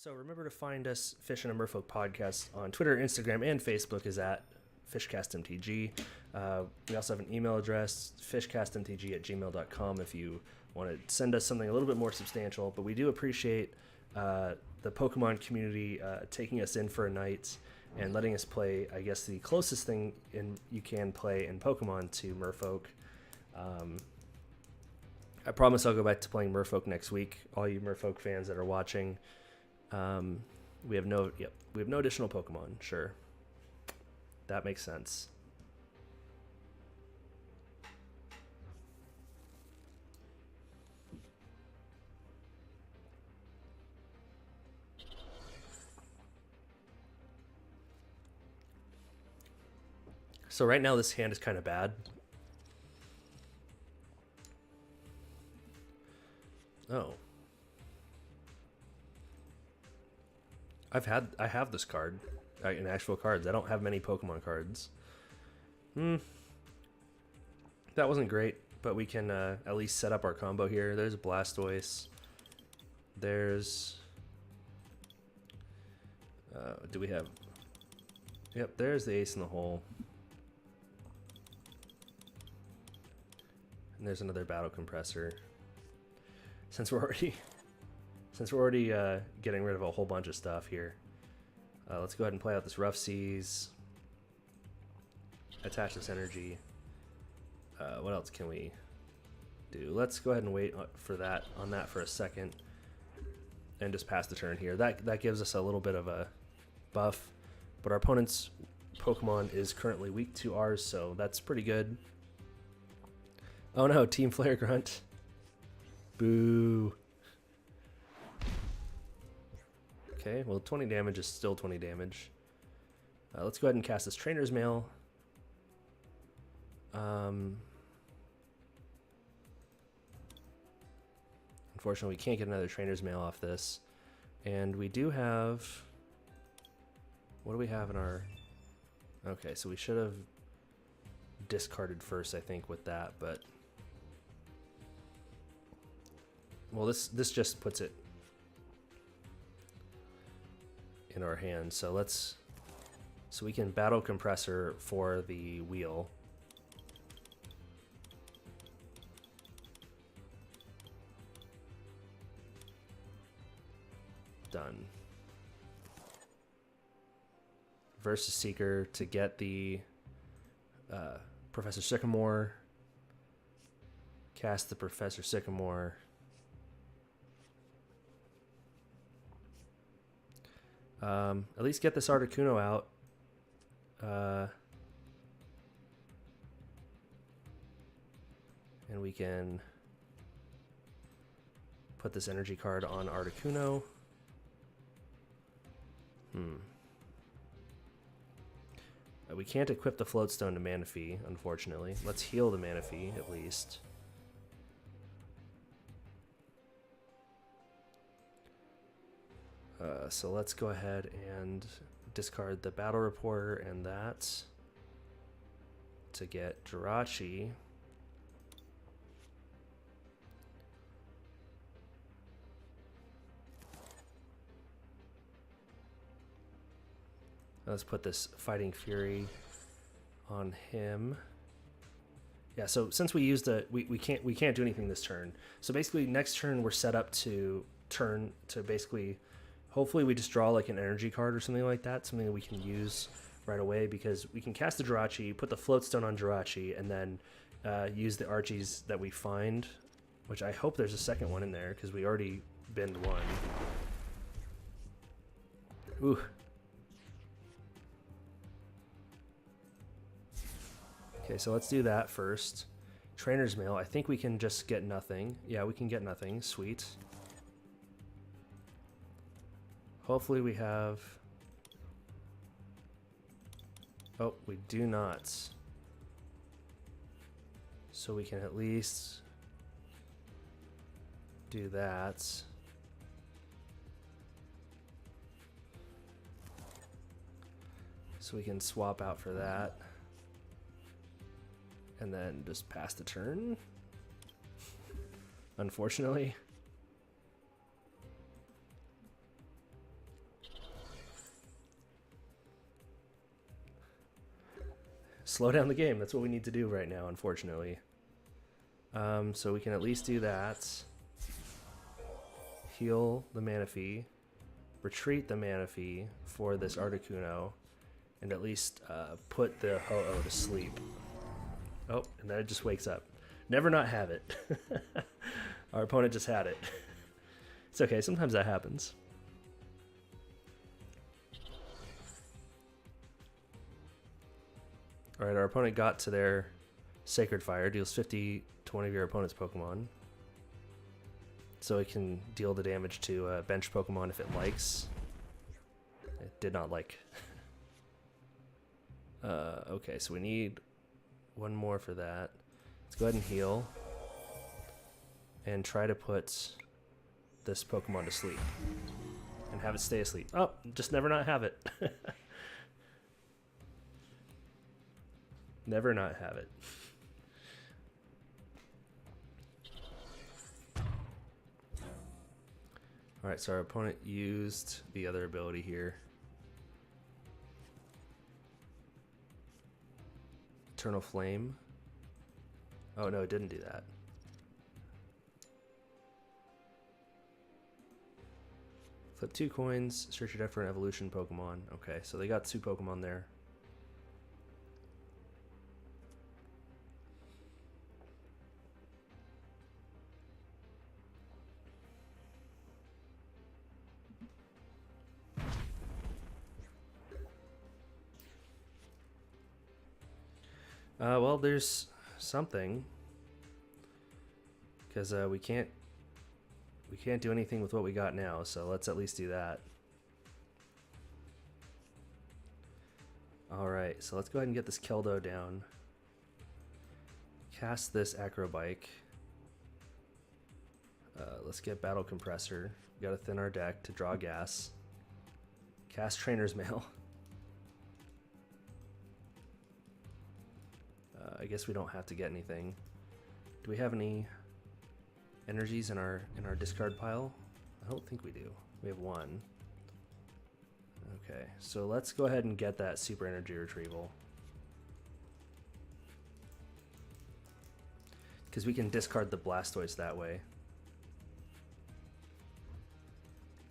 So remember to find us, Fishin' Merfolk Podcast, on Twitter, Instagram, and Facebook is at fishcastmtg. We also have an email address, fishcastmtg@gmail.com, if you want to send us something a little bit more substantial. But we do appreciate the Pokemon community taking us in for a night and letting us play, I guess, the closest thing you can play in Pokemon to Merfolk. I promise I'll go back to playing Merfolk next week. All you Merfolk fans that are watching, we have no additional Pokemon. Sure, that makes sense. So right now this hand is kind of bad. Oh. I have this card in actual cards. I don't have many Pokemon cards. That wasn't great, but we can at least set up our combo here. There's Blastoise. There's do we have? Yep, there's the ace in the hole. And there's another battle compressor. Since we're already getting rid of a whole bunch of stuff here, let's go ahead and play out this Rough Seas. Attach this energy. What else can we do? Let's go ahead and wait for that for a second, and just pass the turn here. That gives us a little bit of a buff, but our opponent's Pokemon is currently weak to ours, so that's pretty good. Oh no, Team Flare Grunt. Boo. Okay, well 20 damage is still 20 damage. Let's go ahead and cast this Trainer's Mail. Unfortunately, we can't get another Trainer's Mail off this. And we do have... What do we have in our... Okay, so we should have discarded first, I think, with that, but... Well, this just puts it in our hand, so we can Battle Compressor for the wheel. Done. Versus Seeker to get the Professor Sycamore. Cast the Professor Sycamore. At least get this Articuno out. And we can put this energy card on Articuno. We can't equip the Floatstone to Manaphy, unfortunately. Let's heal the Manaphy, at least. So let's go ahead and discard the Battle Reporter and that to get Jirachi. Let's put this Fighting Fury on him. Yeah, so since we used we can't do anything this turn. So basically next turn we're set up to basically, hopefully we just draw like an energy card or something like that, something that we can use right away, because we can cast the Jirachi, put the Floatstone on Jirachi, and then use the Archies that we find, which I hope there's a second one in there because we already binned one. Ooh. Okay, so let's do that first. Trainer's Mail. I think we can just get nothing. Yeah, we can get nothing. Sweet. Hopefully we have... Oh, we do not. So we can at least do that. So we can swap out for that. And then just pass the turn. Unfortunately. slow down the game. That's what we need to do right now, unfortunately. So we can at least do that. Heal the Manaphy. Retreat the Manaphy for this Articuno. And at least put the Ho-Oh to sleep. Oh, and then it just wakes up. Never not have it. Our opponent just had it. It's okay, sometimes that happens. Alright, our opponent got to their Sacred Fire, deals 50 to one of your opponent's Pokemon. So it can deal the damage to a bench Pokemon if it likes. It did not like. Okay, so we need one more for that. Let's go ahead and heal. And try to put this Pokemon to sleep. And have it stay asleep. Oh, just never not have it. Never not have it. Alright, so our opponent used the other ability here. Eternal Flame. Oh no, it didn't do that. Flip 2 coins, search your deck for an evolution Pokemon. Okay, so they got 2 Pokemon there. Well, there's something, because we can't do anything with what we got now, so let's at least do that. Alright, so let's go ahead and get this Keldo down. Cast this Acrobike. Let's get Battle Compressor. We gotta thin our deck to draw gas. Cast Trainer's Mail. I guess we don't have to get anything. Do we have any energies in our discard pile? I don't think we do. We have 1. Okay, so let's go ahead and get that Super Energy Retrieval. Because we can discard the Blastoise that way.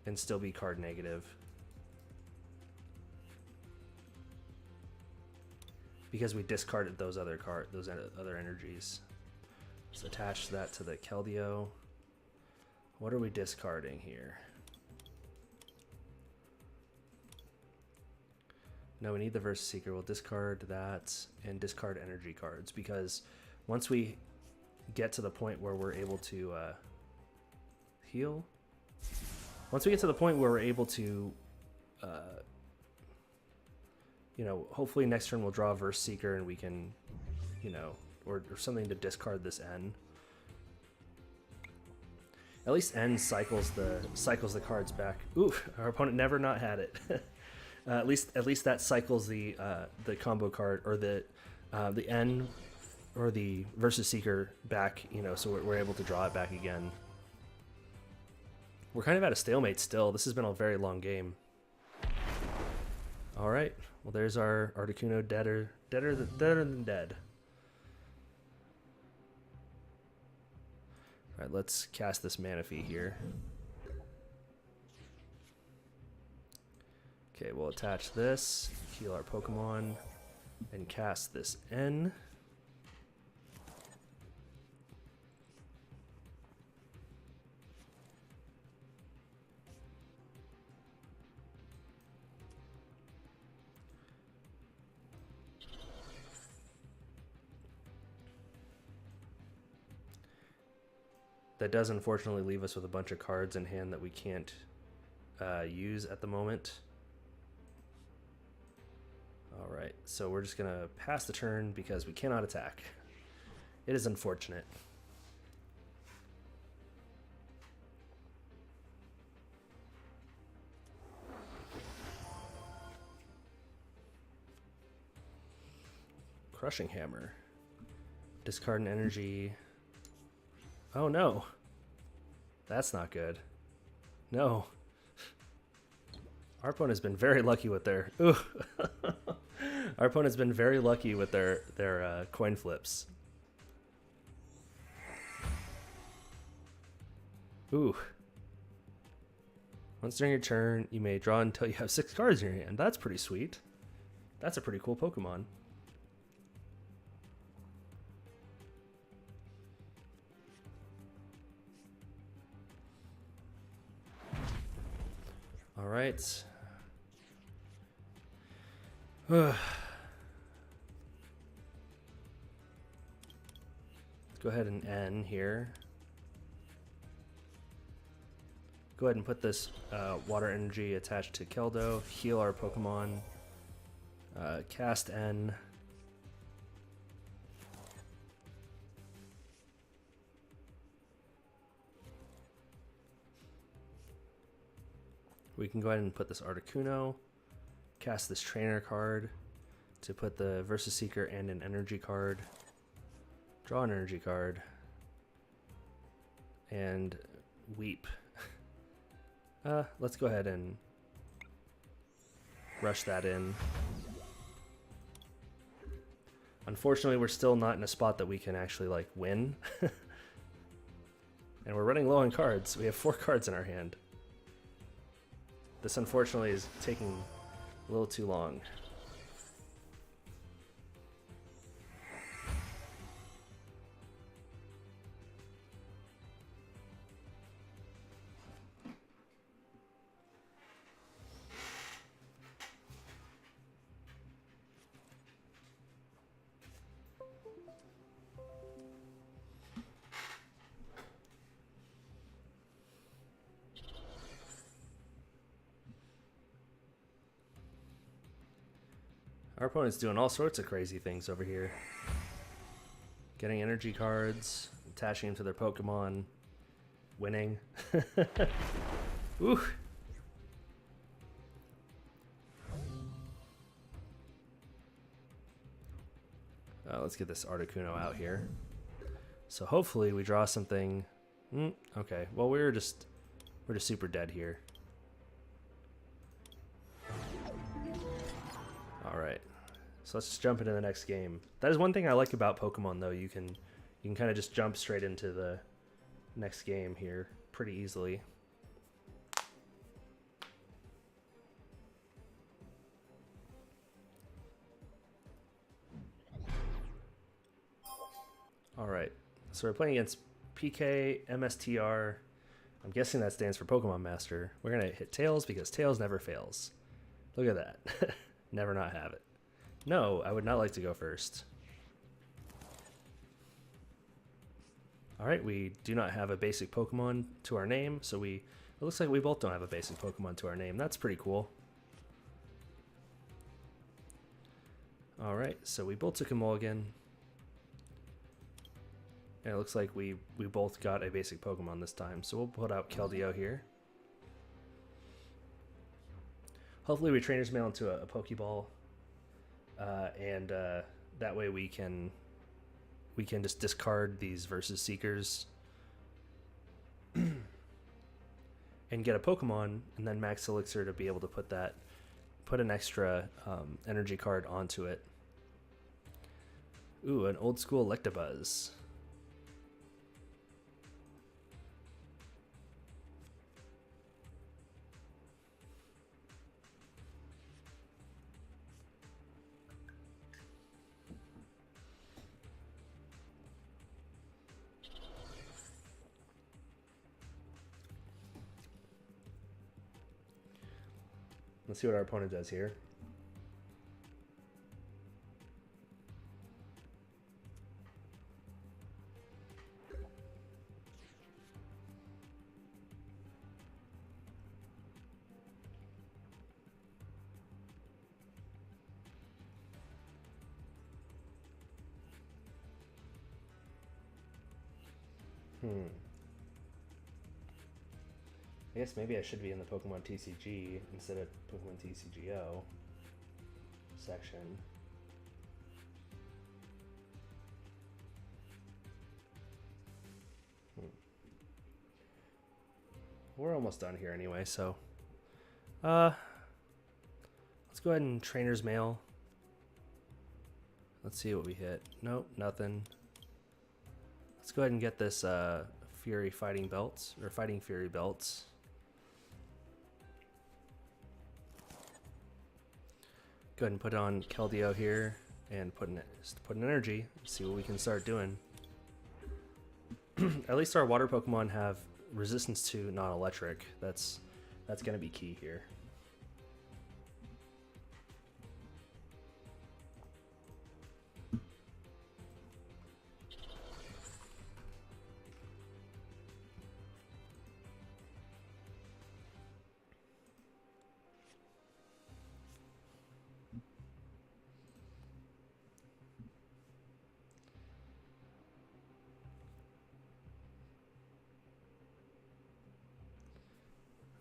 And still be card negative. Because we discarded those other energies. Let's attach that to the Keldeo. What are we discarding here? No, we need the Versus Seeker. We'll discard that and discard energy cards, because once we get to the point where we're able to heal, once we get to the point where we're able to you know, hopefully next turn we'll draw a Verse Seeker and we can, you know, or something to discard this N. At least N cycles the cards back. Ooh, our opponent never not had it. At least that cycles the combo card, or the N or the Versus Seeker back, you know, so we're able to draw it back again. We're kind of at a stalemate still. This has been a very long game. All right. Well, there's our Articuno deader than dead. All right, let's cast this Manaphy here. Okay, we'll attach this, heal our Pokemon, and cast this N. That does unfortunately leave us with a bunch of cards in hand that we can't use at the moment. Alright, so we're just going to pass the turn because we cannot attack. It is unfortunate. Crushing Hammer. Discard an energy. Oh no. That's not good. No. Our opponent has been very lucky with their... Ooh. Our opponent's been very lucky with their coin flips. Ooh. Once during your turn, you may draw until you have 6 cards in your hand. That's pretty sweet. That's a pretty cool Pokemon. All right. Let's go ahead and end here. Go ahead and put this water energy attached to Keldo, heal our Pokemon, cast N. We can go ahead and put this Articuno, cast this trainer card to put the Versus Seeker and an energy card, draw an energy card, and weep. Let's go ahead and rush that in. Unfortunately, we're still not in a spot that we can actually like win. And we're running low on cards. We have 4 cards in our hand. This unfortunately is taking a little too long. Our opponent's doing all sorts of crazy things over here. Getting energy cards, attaching them to their Pokemon, winning. Ooh. Let's get this Articuno out here. So hopefully we draw something. Okay, well we're just super dead here. All right. So let's just jump into the next game. That is one thing I like about Pokemon, though. You can kind of just jump straight into the next game here pretty easily. All right. So we're playing against PKMSTR. I'm guessing that stands for Pokemon Master. We're going to hit Tails because Tails never fails. Look at that. Never not have it. No, I would not like to go first. Alright, we do not have a basic Pokemon to our name, so it looks like we both don't have a basic Pokemon to our name. That's pretty cool. Alright, so we both took a mulligan. And it looks like we both got a basic Pokemon this time, so we'll put out Keldeo here. Hopefully we Trainer's Mail into a Pokeball. And that way we can just discard these Versus Seekers and get a Pokemon, and then Max Elixir to be able to put an extra energy card onto it. Ooh, an old school Electabuzz. Let's see what our opponent does here. I guess maybe I should be in the Pokemon TCG instead of Pokemon TCGO section. We're almost done here anyway, so let's go ahead and Trainer's Mail Let's see what we hit. Nope, nothing. Let's go ahead and get this Fury Fighting Belts, or Fighting Fury Belts. Go ahead and put on Keldeo here and put an energy. See what we can start doing. At least our water Pokemon have resistance to non-electric. That's going to be key here.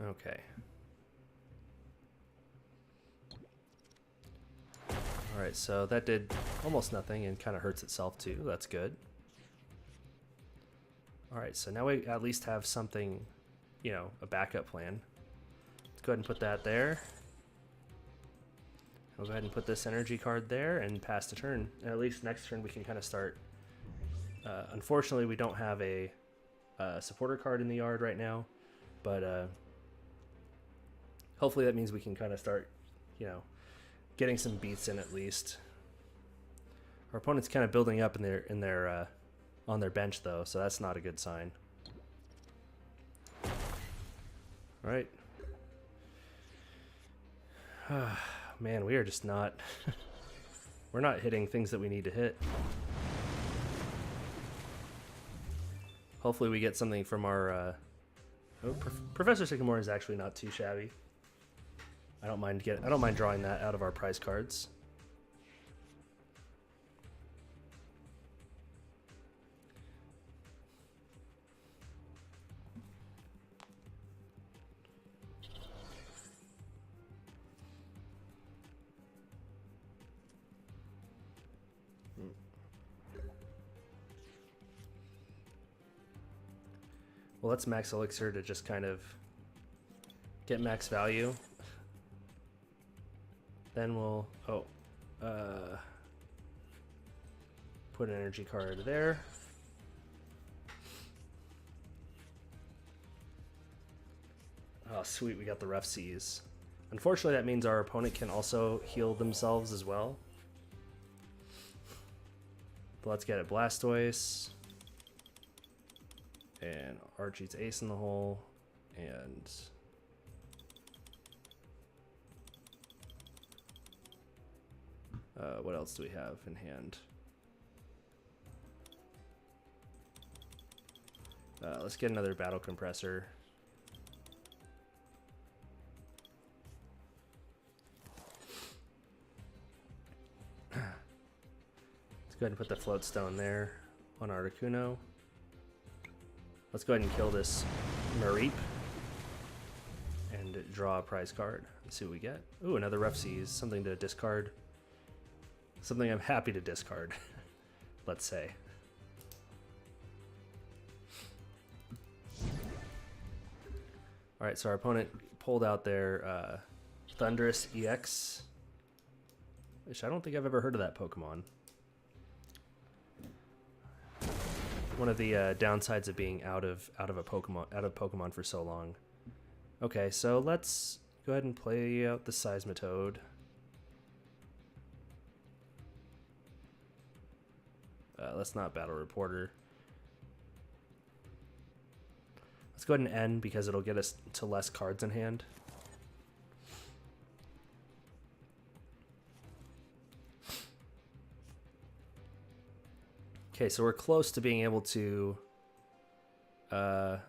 Okay. Alright, so that did almost nothing and kind of hurts itself too. That's good. Alright, so now we at least have something, you know, a backup plan. Let's go ahead and put that there. We'll go ahead and put this energy card there and pass the turn. And at least next turn we can kind of start. Unfortunately, we don't have a supporter card in the yard right now, but hopefully that means we can kind of start, you know, getting some beats in at least. Our opponent's kind of building up in their on their bench though, so that's not a good sign. All right. Man, we are just not we're not hitting things that we need to hit. Hopefully we get something from our Professor Sycamore is actually not too shabby. I don't mind drawing that out of our prize cards. Well, let's max elixir to just kind of get max value. Then we'll put an energy card there. Oh, sweet, we got the Rough Seas. Unfortunately, that means our opponent can also heal themselves as well. But let's get it, Blastoise. And Archie's ace in the hole. And what else do we have in hand? Let's get another Battle Compressor. Let's go ahead and put the Float Stone there on Articuno. Let's go ahead and kill this Mareep and draw a prize card. Let's see what we get. Ooh, another Rough Seas, something to discard. Something I'm happy to discard, let's say. Alright, so our opponent pulled out their Thundurus EX, which I don't think I've ever heard of that Pokemon. One of the downsides of being out of Pokemon for so long. Okay, so let's go ahead and play out the Seismitoad. Let's not Battle Reporter. Let's go ahead and end because it'll get us to less cards in hand. Okay, so we're close to being able to 50,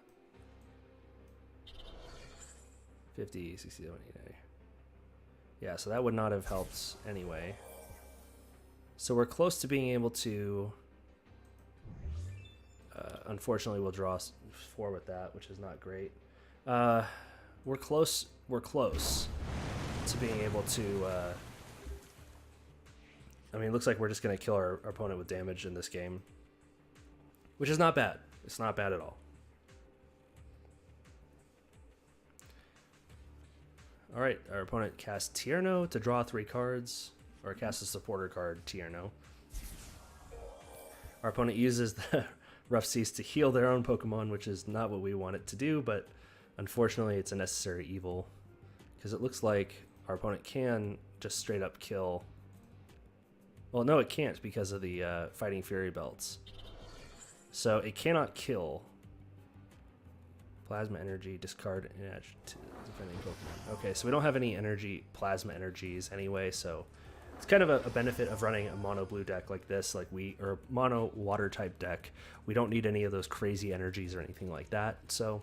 60, 70. Yeah, so that would not have helped anyway. So we're close to being able to unfortunately we'll draw 4 with that, which is not great. We're close to being able to I mean, it looks like we're just going to kill our opponent with damage in this game, which is not bad. It's not bad at all. All right, our opponent casts Tierno to draw 3 cards, or casts a supporter card, Tierno. Our opponent uses the Rough Seas to heal their own Pokemon, which is not what we want it to do, but unfortunately it's a necessary evil. Because it looks like our opponent can just straight up kill. Well, no, it can't because of the Fighting Fury belts. So it cannot kill. Plasma energy, discard energy to defending Pokemon. Okay, so we don't have any plasma energies anyway, so it's kind of a benefit of running a mono blue deck like this, or a mono water type deck. We don't need any of those crazy energies or anything like that. So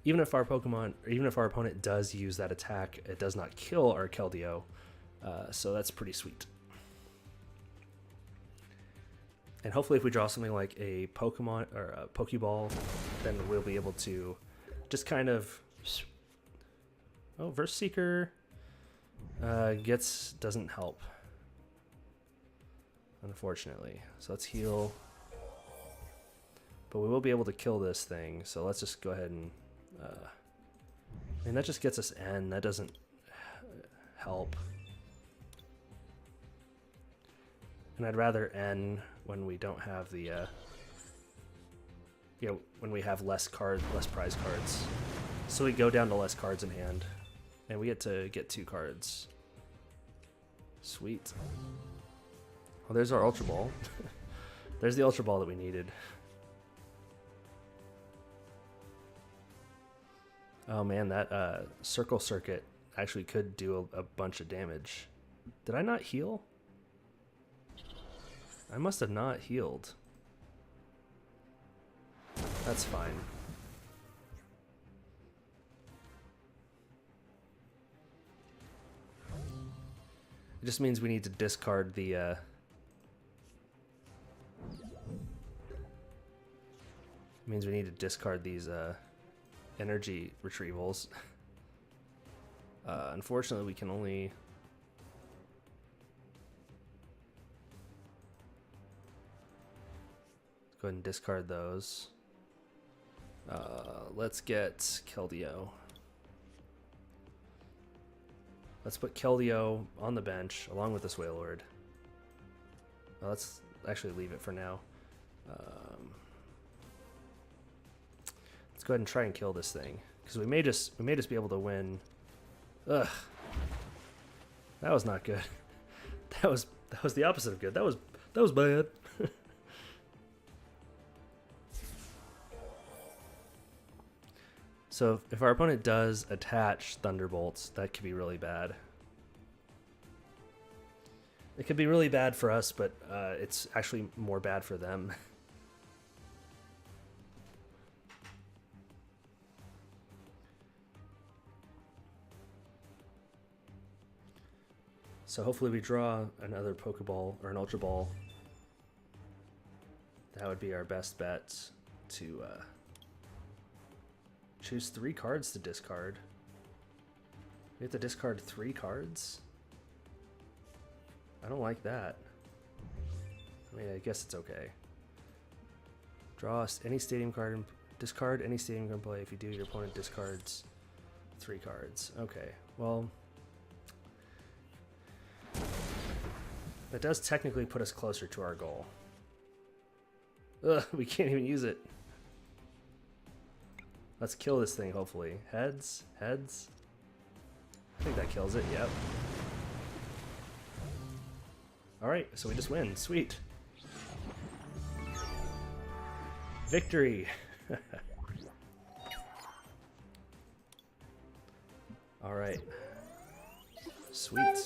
even if our opponent does use that attack, it does not kill our Keldeo. So that's pretty sweet. And hopefully if we draw something like a Pokemon or a Pokeball, then we'll be able to just kind of... Oh, Verse Seeker doesn't help, unfortunately. So let's heal. But we will be able to kill this thing, so let's just go ahead and... I mean, that just gets us N. That doesn't help. And I'd rather N when we don't have the... when we have less prize cards. So we go down to less cards in hand. And we get to get 2 cards. Sweet. Well, there's our Ultra Ball. There's the Ultra Ball that we needed. Oh man, that Circle Circuit actually could do a bunch of damage. Did I not heal? I must have not healed. That's fine. It just means we need to discard the means we need to discard these energy retrievals. Unfortunately, we can only... Let's go ahead and discard those. Let's get Keldeo. Let's put Keldeo on the bench along with this Wailord. Let's actually leave it for now. Let's go ahead and try and kill this thing, because we may just be able to win. Ugh, that was not good. That was the opposite of good. That was bad. So if our opponent does attach Thunderbolts, that could be really bad. It could be really bad for us, but it's actually more bad for them. So hopefully we draw another Pokeball or an Ultra Ball. That would be our best bet to choose 3 cards to discard. We have to discard 3 cards? I don't like that. I mean, I guess it's okay. Draw any stadium card and discard any stadium card in play. If you do, your opponent discards 3 cards. Okay, well... that does technically put us closer to our goal. Ugh, we can't even use it. Let's kill this thing, hopefully. Heads? Heads? I think that kills it, yep. Alright, so we just win. Sweet. Victory! Alright. Sweet.